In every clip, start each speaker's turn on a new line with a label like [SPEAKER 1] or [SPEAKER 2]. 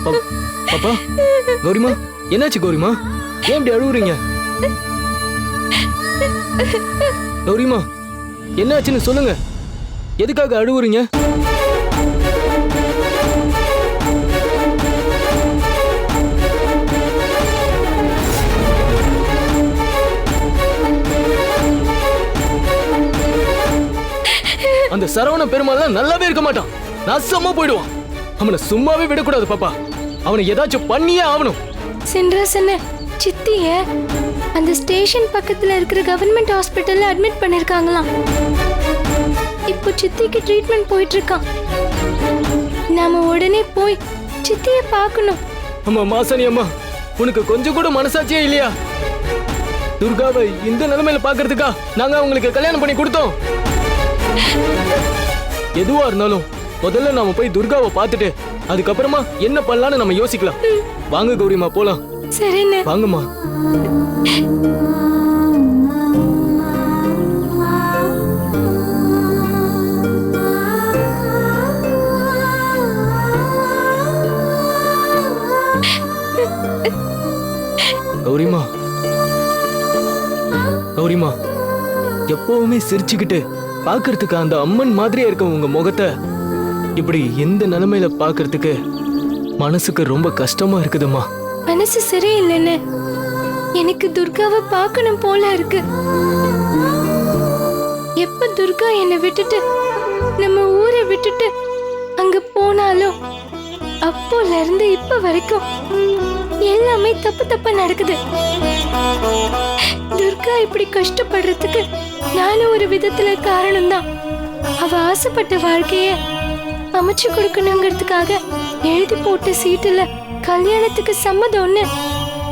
[SPEAKER 1] பாப்பா கௌரிமா, என்னாச்சு கௌரிமா? ஏன் இப்படி அழுகுறீங்க? கௌரிமா, என்னாச்சுன்னு சொல்லுங்க. எதுக்காக அழுகுறீங்க? அந்த சரவண பெருமாள் நல்லாவே இருக்க மாட்டான். நாசமா போயிடுவான். அவனை சும்மாவே விடக்கூடாது பாப்பா. அவனை ஏதாச்சும் பண்ணியே ஆகணும்.
[SPEAKER 2] சின்ராசன சித்திய அந்த ஸ்டேஷன் பக்கத்துல இருக்கிற கவர்மெண்ட் ஹாஸ்பிட்டல்ல அட்மிட் பண்ணிருக்காங்களாம். இப்போ சித்திக்கு ட்ரீட்மெண்ட் போயிட்டு இருக்கான். நாம உடனே போய் சித்திய பார்க்கணும்.
[SPEAKER 1] அம்மா மாசாணி அம்மா, உனக்கு கொஞ்சம் கூட மனசாட்சியே இல்லையா? துர்காவை இந்த நிலைமையில பாக்குறதுக்கா நாங்க அவங்களுக்கு கல்யாணம் பண்ணி கொடுத்தோம். எதுவா இருந்தாலும் முதல்ல நாம போய் துர்காவை பார்த்துட்டு அதுக்கப்புறமா என்ன பண்ணலாம்னு நம்ம யோசிக்கலாம். வாங்க கௌரிமா, போலாம்.
[SPEAKER 2] சரிண்ணே,
[SPEAKER 1] வாங்கம்மா. கௌரிமா, கௌரிமா, எப்பவுமே சிரிச்சுக்கிட்டு பாக்குறதுக்கு அந்த அம்மன் மாதிரியே இருக்க உங்க முகத்தை இப்படி எந்த நிலைமையில பாக்குறதுக்கு மனசுக்கு ரொம்ப கஷ்டமா இருக்குதுமா.
[SPEAKER 2] மனசு சரியில்லைன்னு எனக்கு துர்காவை பார்க்கணும் போல இருக்கு. எப்ப துர்கா என்னை விட்டுட்டு நம்ம ஊரை விட்டுட்டு அங்க போனாலும் அப்போல இருந்து இப்ப வரைக்கும் எல்லாமே தப்பு தப்பா நடக்குது. துர்கா இப்படி கஷ்டப்படுறதுக்கு நானும் ஒரு விதத்துல காரணம்தான். அவ ஆசைப்பட்ட வாழ்க்கைய அமைச்சு கொடுக்கணுங்கிறதுக்காக எழுதி போட்ட சீட்டுல கல்யாணத்துக்கு சம்மதம்னு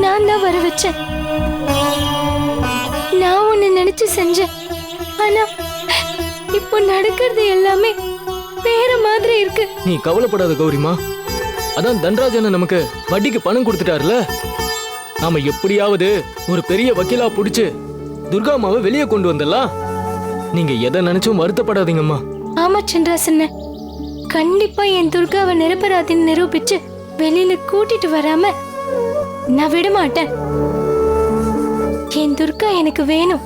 [SPEAKER 2] நான் தான் வர வச்சேன். நான் ஒன்னு நினைச்சு செஞ்சேன். ஆனா இப்போ நடக்கிறது எல்லாமே வேற மாதிரி இருக்கு.
[SPEAKER 1] நீ கவலைப்படாத கௌரிமா. அதான் தன்ராஜன் நமக்கு வட்டிக்கு பணம் கொடுத்துட்டாருல. நாம எப்படியாவது ஒரு பெரிய வக்கீலா புடிச்சு துர்காமாவை வெளியே கொண்டு வந்துடலாம். நீங்க எதை நினைச்சும் வருத்தப்படாதீங்கம்மா.
[SPEAKER 2] ஆமா சந்திராசன், கண்டிப்பா என் துர்காவை நிரபராதின்னு நிரூபிச்சு வெளியில கூட்டிட்டு வராம நான் விட மாட்டேன். என் துர்கா எனக்கு வேணும்.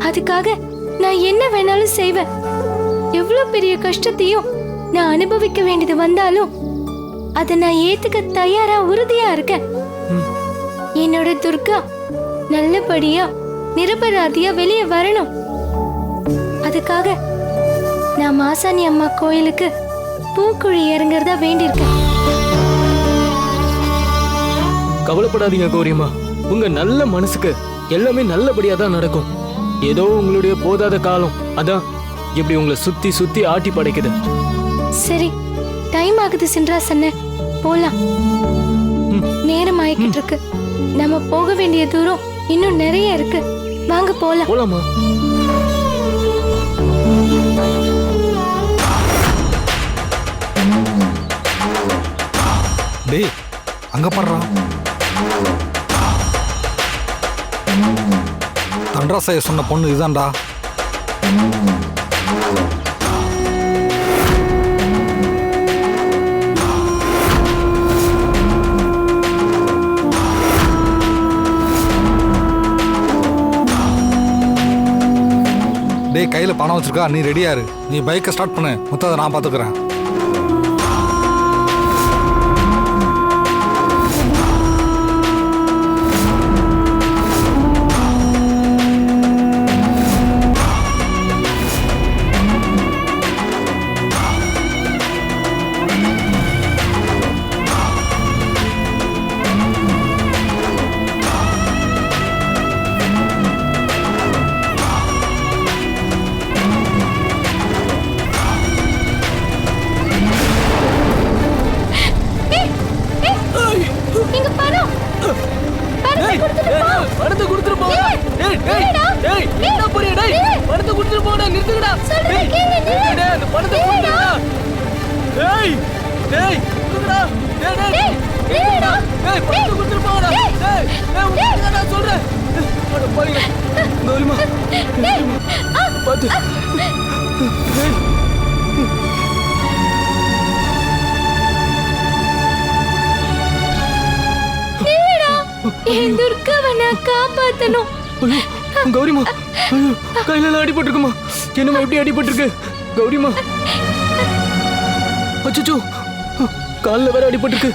[SPEAKER 2] அதுக்காக நான் என்ன வேணாலும் செய்வேன். எவ்வளவு பெரிய கஷ்டத்தையும் நான் அனுபவிக்க வேண்டியது வந்தாலும் அதை நான் ஏத்துக்க தயாரா உறுதியா இருக்கேன். என்னோட துர்கா நல்லபடியா நிரபராதியா வெளியே வரணும். அதுக்காக நான் மாசாணி அம்மா கோயிலுக்கு பூக்குழி இறங்குறதா வேண்டியிருக்கேன்.
[SPEAKER 1] கவலைப்படாதீங்க கௌரியம்மா. உங்க நல்ல மனசுக்கு எல்லாமே நல்லபடியா தான் நடக்கும். ஏதோ உங்களுடைய போதாத காலம் அதான் இப்படி உங்களை சுத்தி சுத்தி ஆட்டி படைக்குது.
[SPEAKER 2] சரி, டைம் ஆகுது சின்ராசன்ன, போலாம். நேரம் ஆயிக்கிட்டு இருக்கு. நம்ம போக வேண்டிய தூரம் இன்னும் நிறைய இருக்கு. வாங்க போலாம்.
[SPEAKER 1] போலாமா?
[SPEAKER 3] டேய், அங்க பாடுறான். தண்டராசாய சொன்ன பொண்ணு இதுதான்டா. டேய், கையில பணம் வச்சிருக்கா, நீ ரெடியா இரு. நீ பைக்கை ஸ்டார்ட் பண்ணு, மொத்தத்தை நான் பாத்துக்கிறேன்.
[SPEAKER 1] பணத்தை கொடுத்துட்டு போடா. டேய் டேய் டேய், என்ன போறியா? டேய், பணத்தை கொடுத்துட்டு போடா. நிறுத்துங்கடா. டேய் டேய், அந்த பணத்தை கொடுங்கடா. டேய் டேய், கொடுங்கடா. டேய் டேய் டேய்டா. டேய், பணத்தை கொடுத்துட்டு போடா. டேய் டேய், உனக்கு நான் சொல்றேன். அட பாருங்க கௌரிமா. டேய் பாத்து. டேய்
[SPEAKER 2] என் துர்காவை நான் காப்பாத்தணும்.
[SPEAKER 1] ஐயோ கௌரிமா, ஐயோ கையில எல்லாம் அடிபட்டிருக்குமா? என்னம்மா எப்படி அடிபட்டிருக்கு கௌரிமா? அச்சச்சோ, காலில் வேற அடிபட்டிருக்கு.